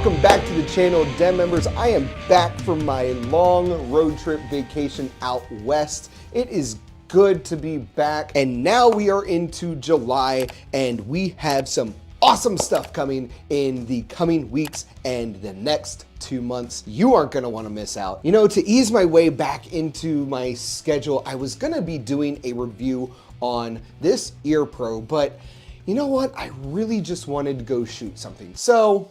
welcome back to the channel, Den members. I am back from my long road trip vacation out west. It is good to be back, and now we are into July, and we have some awesome stuff coming in the coming weeks and the next 2 months. You aren't gonna wanna miss out. You know, to ease my way back into my schedule, I was gonna be doing a review on this ear pro, but you know what? I really just wanted to go shoot something. So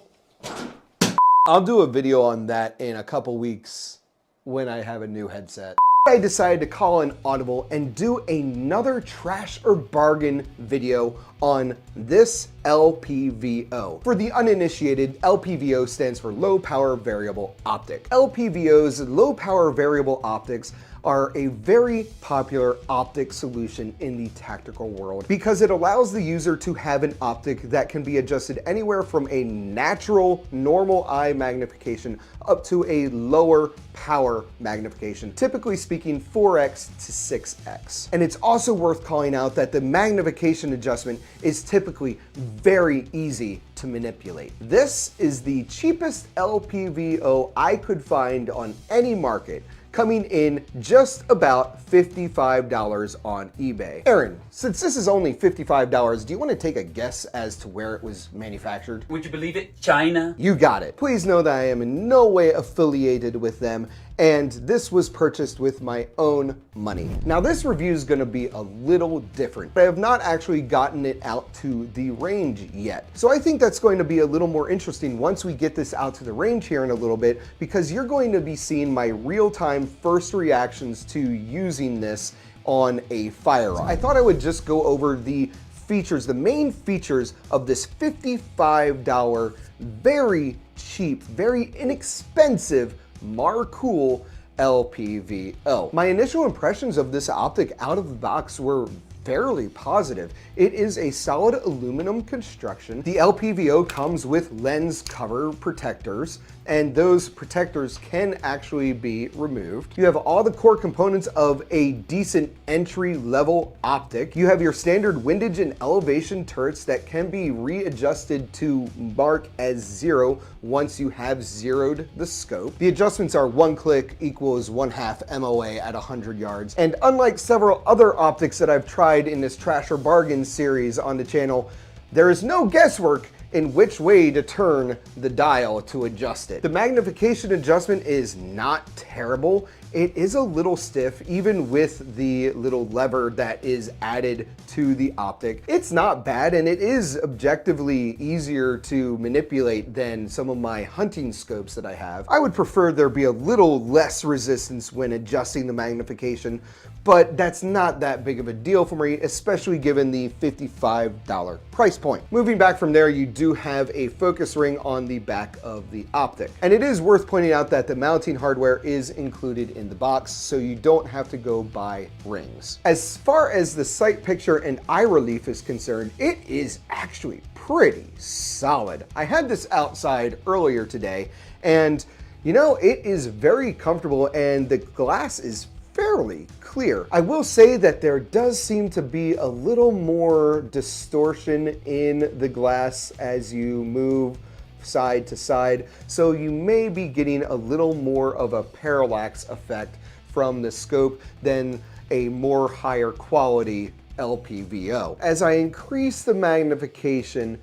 I'll do a video on that in a couple weeks when I have a new headset. I decided to call an audible and do another trash or bargain video on this LPVO. For the uninitiated, LPVO stands for Low Power Variable Optic. LPVO's low power variable optics are a very popular optic solution in the tactical world because it allows the user to have an optic that can be adjusted anywhere from a natural, normal eye magnification up to a lower power magnification, typically speaking 4x to 6x. And it's also worth calling out that the magnification adjustment is typically very easy to manipulate. This is the cheapest LPVO I could find on any market, coming in just about $55 on eBay. Aaron, since this is only $55, do you want to take a guess as to where it was manufactured? Would you believe it? China? You got it. Please know that I am in no way affiliated with them, and this was purchased with my own money. Now this review is gonna be a little different, but I have not actually gotten it out to the range yet. So I think that's going to be a little more interesting once we get this out to the range here in a little bit, because you're going to be seeing my real-time first reactions to using this on a firearm. I thought I would just go over the features, the main features of this $55, very cheap, very inexpensive Marcool LPVO. My initial impressions of this optic out of the box were fairly positive. It is a solid aluminum construction. The LPVO comes with lens cover protectors, and those protectors can actually be removed. You have all the core components of a decent entry-level optic. You have your standard windage and elevation turrets that can be readjusted to mark as 0 once you have zeroed the scope. The adjustments are 1 click equals 1/2 MOA at 100 yards. And unlike several other optics that I've tried in this Trash or Bargain series on the channel, there is no guesswork in which way to turn the dial to adjust it. The magnification adjustment is not terrible. It is a little stiff, even with the little lever that is added to the optic. It's not bad, and it is objectively easier to manipulate than some of my hunting scopes that I have. I would prefer there be a little less resistance when adjusting the magnification, but that's not that big of a deal for me, especially given the $55 price point. Moving back from there, you do have a focus ring on the back of the optic. And it is worth pointing out that the mounting hardware is included in the box, so you don't have to go buy rings. As far as the sight picture and eye relief is concerned, it is actually pretty solid. I had this outside earlier today, and you know, it is very comfortable, and the glass is fairly clear. I will say that there does seem to be a little more distortion in the glass as you move side to side, so you may be getting a little more of a parallax effect from the scope than a more higher quality LPVO. As I increase the magnification,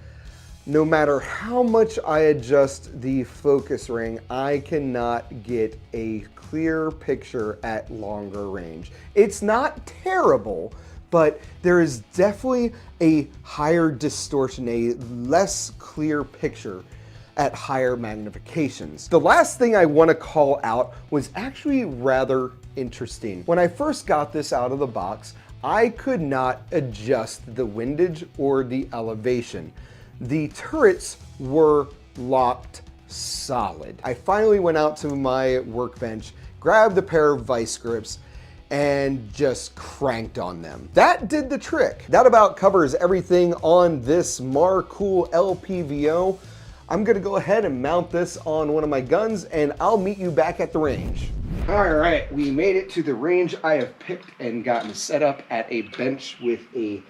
no matter how much I adjust the focus ring, I cannot get a clear picture at longer range. It's not terrible, but there is definitely a higher distortion, a less clear picture at higher magnifications. The last thing I want to call out was actually rather interesting. When I first got this out of the box, I could not adjust the windage or the elevation. The turrets were locked solid. I finally went out to my workbench, grabbed a pair of vice grips, and just cranked on them. That did the trick. That about covers everything on this Marcool LPVO. I'm gonna go ahead and mount this on one of my guns, and I'll meet you back at the range. All right, we made it to the range. I have picked and gotten set up at a bench with a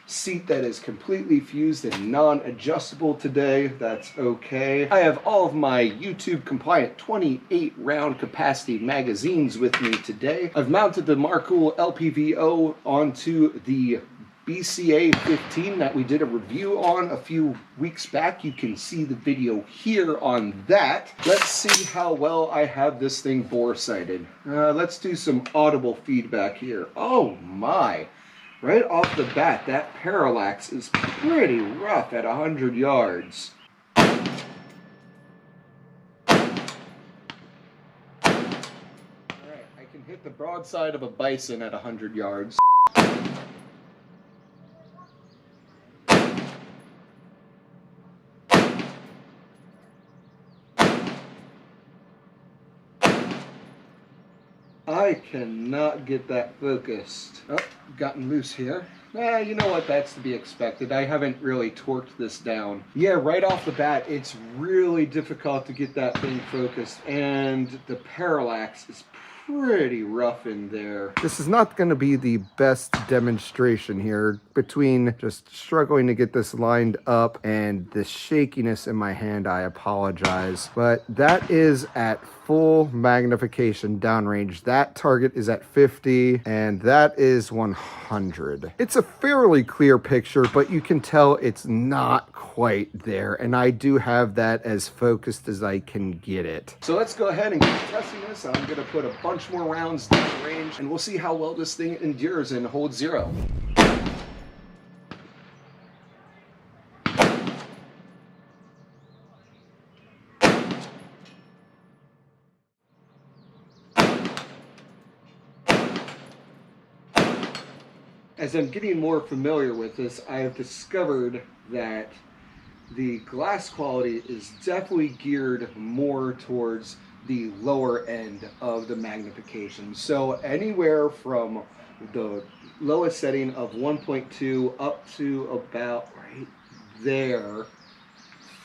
seat that is completely fused and non-adjustable today. That's okay. I have all of my YouTube compliant 28 round capacity magazines with me today. I've mounted the Marcool LPVO onto the BCA 15 that we did a review on a few weeks back. You can see the video here on that. Let's see how well I have this thing bore sighted. Let's do some audible feedback here. Oh my. Right off the bat, that parallax is pretty rough at 100 yards. Alright, I can hit the broadside of a bison at 100 yards. I cannot get that focused. Oh, gotten loose here. You know what, that's to be expected. I haven't really torqued this down. Yeah, right off the bat, it's really difficult to get that thing focused, and the parallax is pretty rough in there. This is not going to be the best demonstration here between just struggling to get this lined up and the shakiness in my hand. I apologize, but that is at full magnification downrange. That target is at 50 and that is 100. It's a fairly clear picture, but you can tell it's not quite there, and I do have that as focused as I can get it. So let's go ahead and keep testing this. I'm going to put a bunch more rounds down range and we'll see how well this thing endures and holds zero. As I'm getting more familiar with this, I have discovered that the glass quality is definitely geared more towards the lower end of the magnification. So anywhere from the lowest setting of 1.2 up to about right there,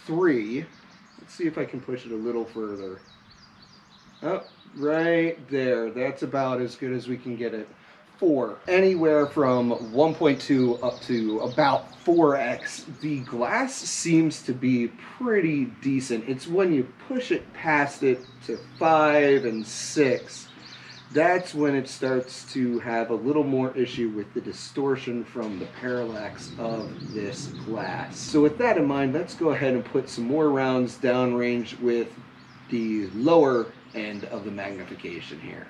3. Let's see if I can push it a little further. Oh, right there. That's about as good as we can get it. 4. Anywhere from 1.2 up to about 4x. The glass seems to be pretty decent. It's when you push it past it to 5 and 6, that's when it starts to have a little more issue with the distortion from the parallax of this glass. So with that in mind, let's go ahead and put some more rounds downrange with the lower end of the magnification here.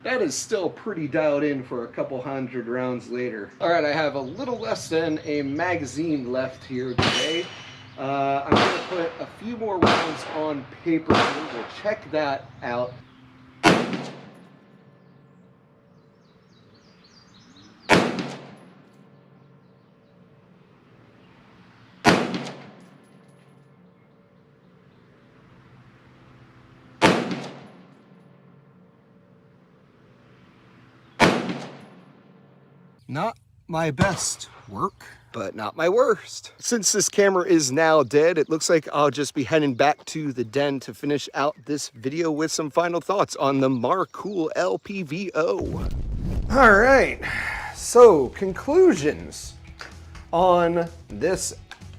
That is still pretty dialed in for a couple hundred rounds later. All right, I have a little less than a magazine left here today. I'm going to put a few more rounds on paper. We'll check that out. Not my best work, but not my worst. Since this camera is now dead, it looks like I'll just be heading back to the den to finish out this video with some final thoughts on the Marcool LPVO. All right, so conclusions on this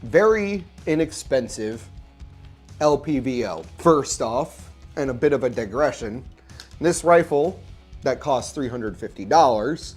very inexpensive LPVO. First off, and a bit of a digression, this rifle that costs $350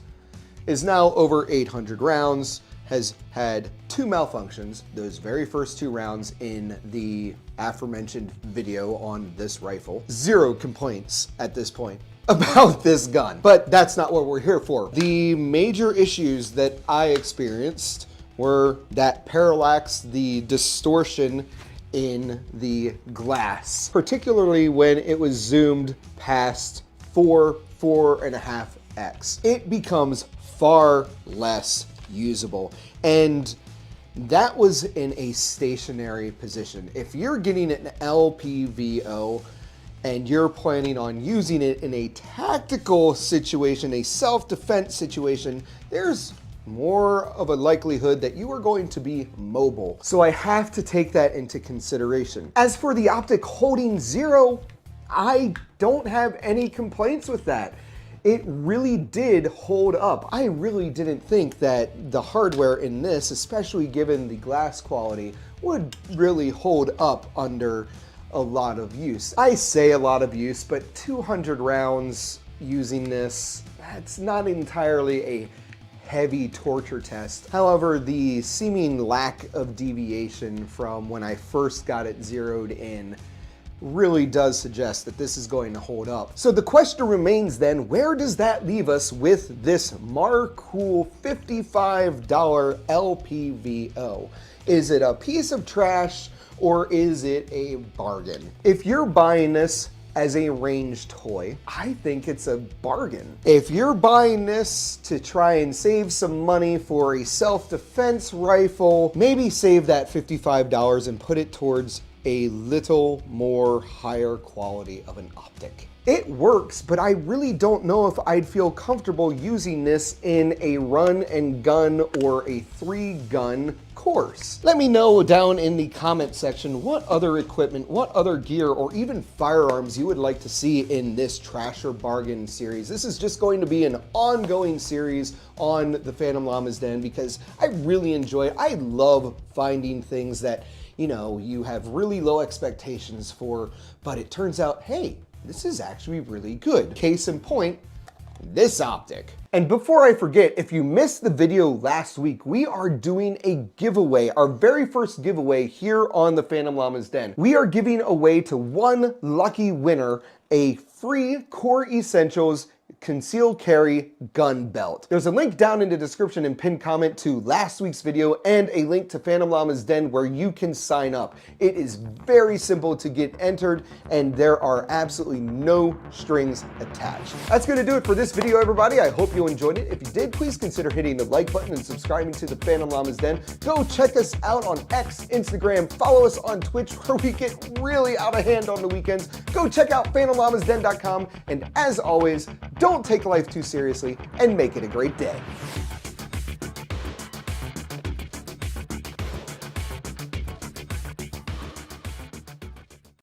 is now over 800 rounds has had 2 malfunctions, those very first 2 rounds in the aforementioned video on this rifle. 0 complaints at this point about this gun, but that's not what we're here for. The major issues that I experienced were that parallax, the distortion in the glass, particularly when it was zoomed past 4.5x. It becomes far less usable, and that was in a stationary position. If you're getting an LPVO and you're planning on using it in a tactical situation, a self-defense situation, there's more of a likelihood that you are going to be mobile. So I have to take that into consideration. As for the optic holding 0, I don't have any complaints with that. It really did hold up. I really didn't think that the hardware in this, especially given the glass quality, would really hold up under a lot of use. I say a lot of use, but 200 rounds using this, that's not entirely a heavy torture test. However, the seeming lack of deviation from when I first got it zeroed in really does suggest that this is going to hold up. So the question remains then, where does that leave us with this Marcool $55 LPVO? Is it a piece of trash or is it a bargain? If you're buying this as a range toy, I think it's a bargain. If you're buying this to try and save some money for a self-defense rifle, maybe save that $55 and put it towards a little more higher quality of an optic. It works, but I really don't know if I'd feel comfortable using this in a run and gun or a 3-gun course. Let me know down in the comment section what other equipment, what other gear, or even firearms you would like to see in this Trash or Bargain series. This is just going to be an ongoing series on the Phantom Llama's Den because I really enjoy it. I love finding things that, you know, you have really low expectations for, but it turns out, hey, this is actually really good. Case in point, this optic. And before I forget, if you missed the video last week, we are doing a giveaway, our very first giveaway here on the Phantom Llama's Den. We are giving away to one lucky winner a free Core Essentials concealed carry gun belt. There's a link down in the description and pinned comment to last week's video and a link to Phantom Llama's Den where you can sign up. It is very simple to get entered and there are absolutely no strings attached. That's gonna do it for this video, everybody. I hope you enjoyed it. If you did, please consider hitting the like button and subscribing to the Phantom Llama's Den. Go check us out on X, Instagram, follow us on Twitch where we get really out of hand on the weekends. Go check out phantomllamasden.com, and as always, don't take life too seriously and make it a great day.